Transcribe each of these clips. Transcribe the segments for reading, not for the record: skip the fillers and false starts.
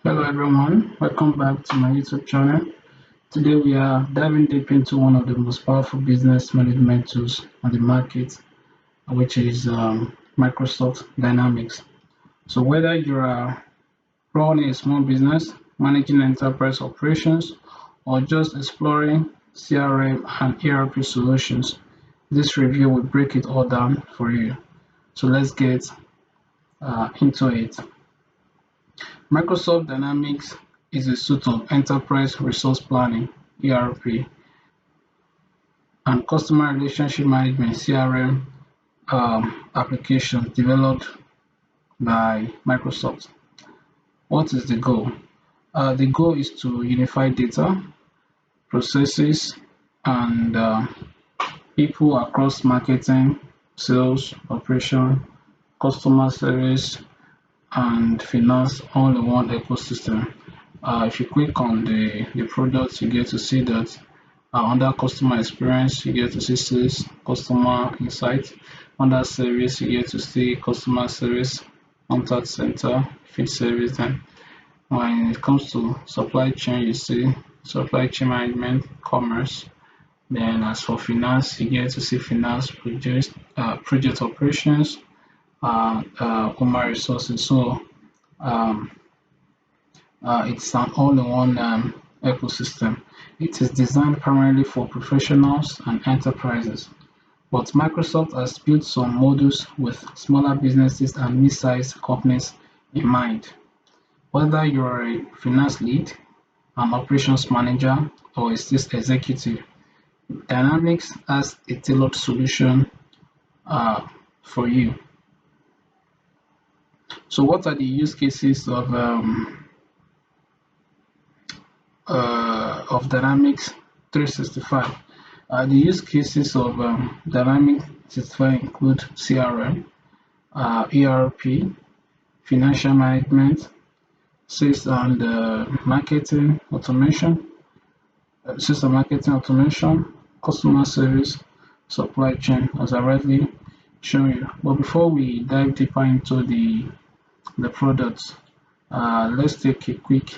Hello everyone, welcome back to my YouTube channel. Today we are diving deep into one of the most powerful business management tools on the market, which is Microsoft Dynamics. So whether you are running a small business, managing enterprise operations, or just exploring CRM and ERP solutions, this review will break it all down for you. So let's get into it. Microsoft Dynamics is a suite of enterprise resource planning (ERP) and customer relationship management (CRM) applications developed by Microsoft. What is the goal? The goal is to unify data, processes, and people across marketing, sales, operation, customer service, and finance all in one ecosystem. If you click on the products, you get to see that under customer experience, you get to see sales, customer insight. Under service, you get to see customer service, contact center, field service. Then when it comes to supply chain, you see supply chain management, commerce. Then as for finance, you get to see finance project operations, human resources. So um, it's an all-in-one ecosystem. It is designed primarily for professionals and enterprises, but Microsoft has built some modules with smaller businesses and mid-sized companies in mind. Whether you are a finance lead, an operations manager, or a sales executive, Dynamics has a tailored solution for you. So, what are the use cases of Dynamics 365? The use cases of Dynamics 365 include CRM, ERP, financial management, sales and marketing automation, customer service, supply chain, as I rightly shown you. But before we dive deeper into the products, let's take a quick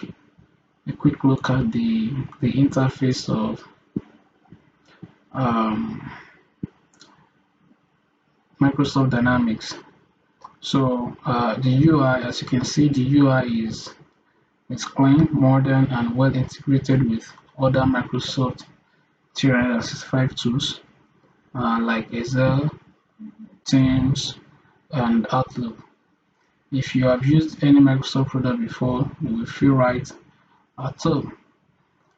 look at the interface of um, Microsoft Dynamics. So the UI, as you can see, the UI is clean, modern, and well integrated with other Microsoft 365 tools like Excel, Teams, and Outlook. If you have used any Microsoft product before, you will feel right at home.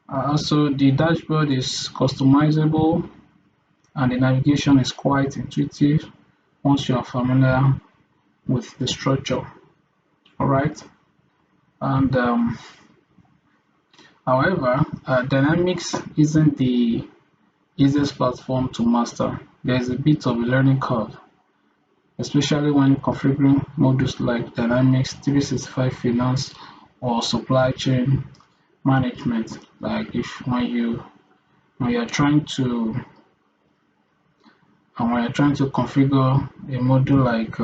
Also, the dashboard is customizable and the navigation is quite intuitive once you are familiar with the structure. All right. And however, Dynamics isn't the easiest platform to master. There's a bit of a learning curve, especially when configuring modules like Dynamics 365 Finance or supply chain management. Like if when you're trying to configure a module like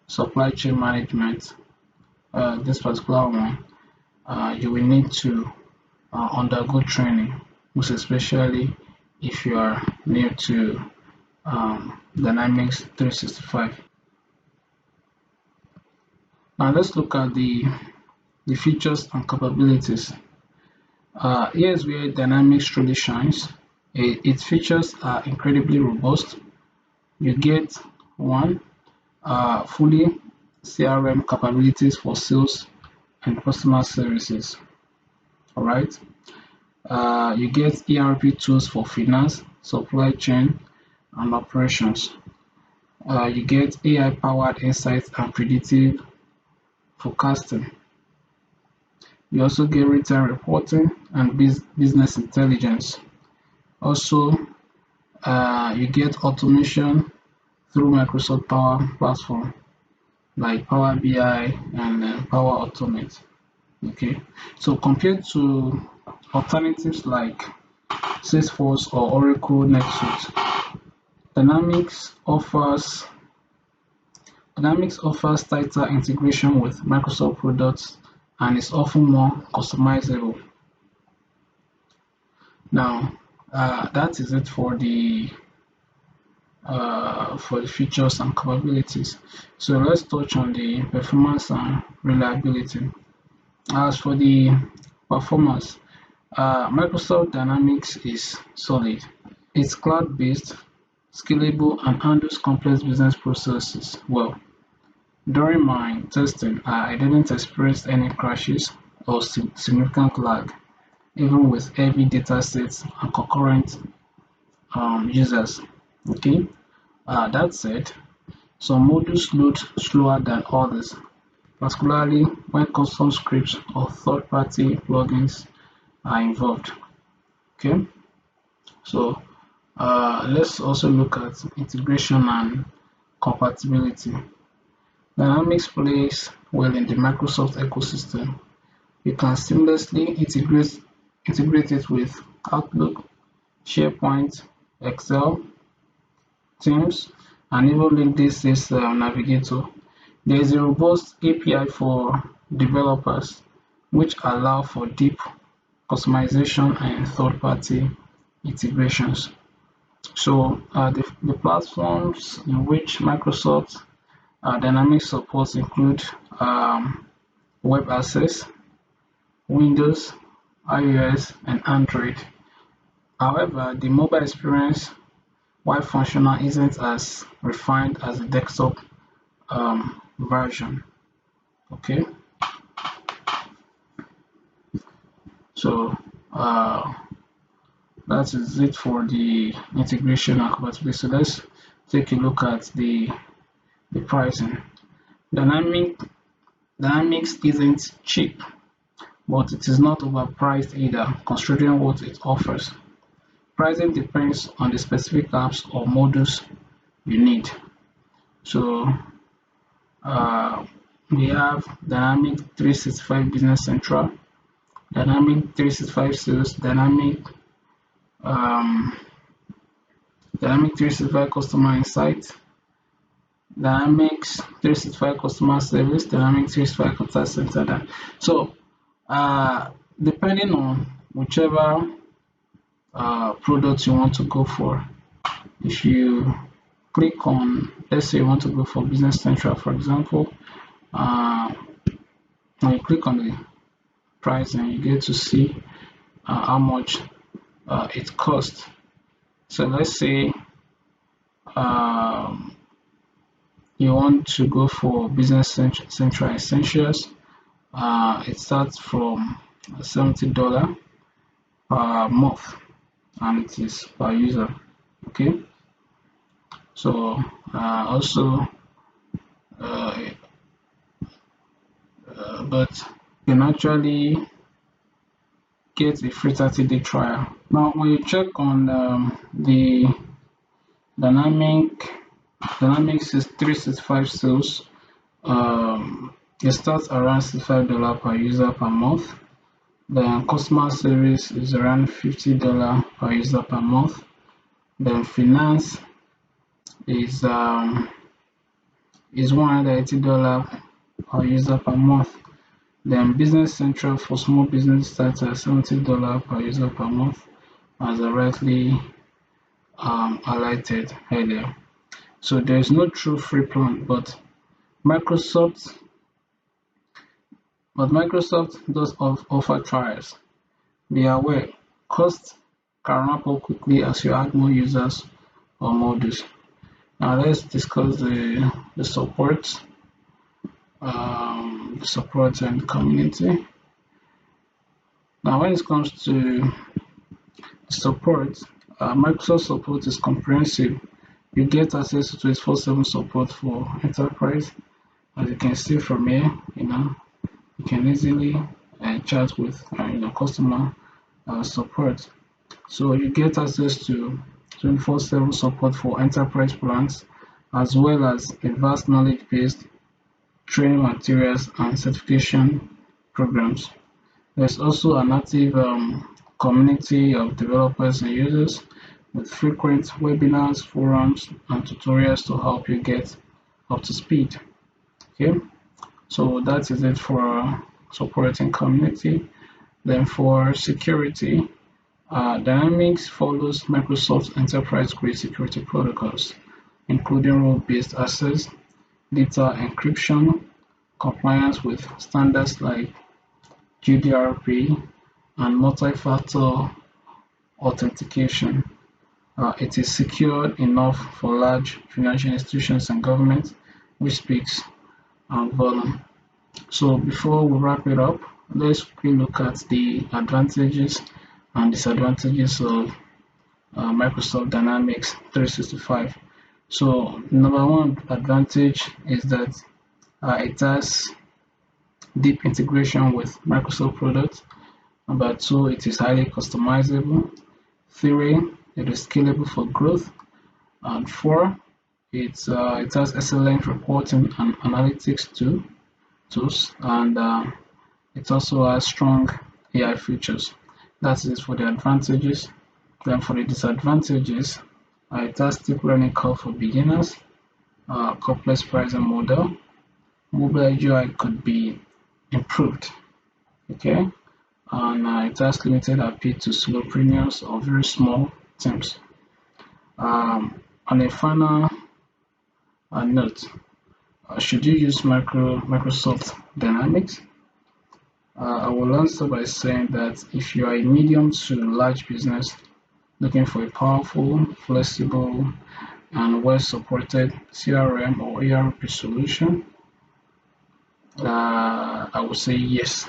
supply chain management, this particular one, you will need to undergo training, most especially if you are new to Dynamics 365. Now let's look at the features and capabilities. Here's where Dynamics truly shines. Its features are incredibly robust. You get one, fully CRM capabilities for sales and customer services. All right. You get ERP tools for finance, supply chain, and operations. You get AI-powered insights and predictive forecasting. You also get real-time reporting and business intelligence. Also, you get automation through Microsoft Power Platform like Power BI and Power Automate. Okay, so compared to alternatives like Salesforce or Oracle NetSuite, Dynamics offers tighter integration with Microsoft products and is often more customizable. Now, that is it for the features and capabilities. So let's touch on the performance and reliability. As for the performance, Microsoft Dynamics is solid. It's cloud-based, scalable, and handles complex business processes well. During my testing, I didn't experience any crashes or significant lag, even with heavy data sets and concurrent users. Okay, that said, some modules load slower than others, particularly when custom scripts or third-party plugins are involved. Okay, so let's also look at integration and compatibility. Dynamics plays well in the Microsoft ecosystem. You can seamlessly integrate it with Outlook, SharePoint, Excel, Teams, and even link this navigator. There is a robust API for developers which allow for deep customization and third-party integrations. So the platforms in which Microsoft Dynamics supports include web access, Windows, iOS, and Android. However, the mobile experience, while functional, isn't as refined as the desktop version. Okay, so that is it for the integration and compatibility. So let's take a look at the pricing. Dynamic Dynamics isn't cheap, but it is not overpriced either, considering what it offers. Pricing depends on the specific apps or modules you need. So we have Dynamic 365 Business Central, Dynamic 365 Sales, um, Dynamic 365 Customer Insight, Dynamics 365 Customer Service, Dynamic 365 Contact Center. So depending on whichever product you want to go for, if you click on, let's say you want to go for Business Central, for example, when you click on the price and you get to see how much it costs. So let's say you want to go for Business Central Essentials. It starts from $70 per month, and it is per user. Okay, so also but you can actually get a free 30-day trial. Now when you check on the Dynamics 365 sales, it starts around $65 per user per month. Then customer service is around $50 per user per month. Then finance is $180 per user per month. Then Business Central for small business starts at $70 per user per month, as I rightly highlighted earlier. So there is no true free plan, but Microsoft does offer trials. Be aware, costs can ramp up quickly as you add more users or modules. Now let's discuss the support and community. Now when it comes to support, Microsoft support is comprehensive. You get access to 24/7 support for enterprise. As you can see from here, you can easily chat with customer support. So you get access to 24/7 support for enterprise plans, as well as a vast knowledge-based training materials and certification programs. There's also an active community of developers and users with frequent webinars, forums, and tutorials to help you get up to speed. Okay, so that is it for operating community. Then for security, Dynamics follows Microsoft's enterprise-grade security protocols, including role-based access, data encryption, compliance with standards like GDPR, and multi-factor authentication. It is secured enough for large financial institutions and governments, which speaks volume. So before we wrap it up, let's quickly look at the advantages and disadvantages of Microsoft Dynamics 365. So number one advantage is that it has deep integration with Microsoft products. Number two, it is highly customizable. Three, it is scalable for growth. And four, it has excellent reporting and analytics tools, and it also has strong AI features. That is for the advantages. Then for the disadvantages, it has steep learning curve for beginners, complex pricing model, mobile UI could be improved, okay, and it has limited appeal to solopreneurs or very small teams. On a final note, should you use Microsoft Dynamics? I will answer by saying that if you are a medium to large business looking for a powerful, flexible, and well-supported CRM or ERP solution, I would say yes,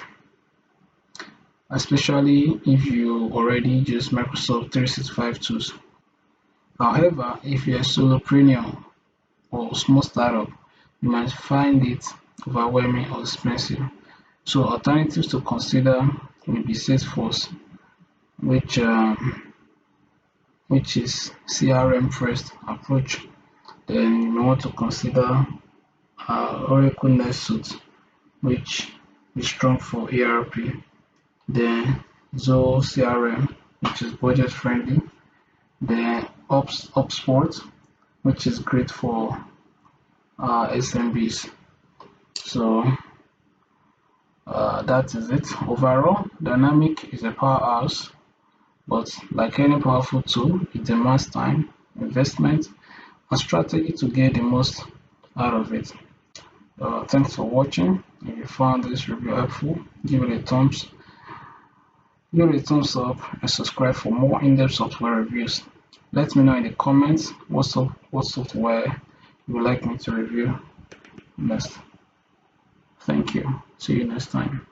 especially if you already use Microsoft 365 tools. However, if you're a solopreneur or small startup, you might find it overwhelming or expensive. So alternatives to consider will be Salesforce, which is CRM first approach. Then you may want to consider Oracle NetSuite, which is strong for ERP. Then Zoho CRM, which is budget friendly. Then HubSpot, which is great for SMBs. So that is it. Overall, Dynamic is a powerhouse, but like any powerful tool, it demands time, investment, and strategy to get the most out of it. Thanks for watching. If you found this review helpful, give it a thumbs up and subscribe for more in-depth software reviews. Let me know in the comments what software you would like me to review next. Thank you. See you next time.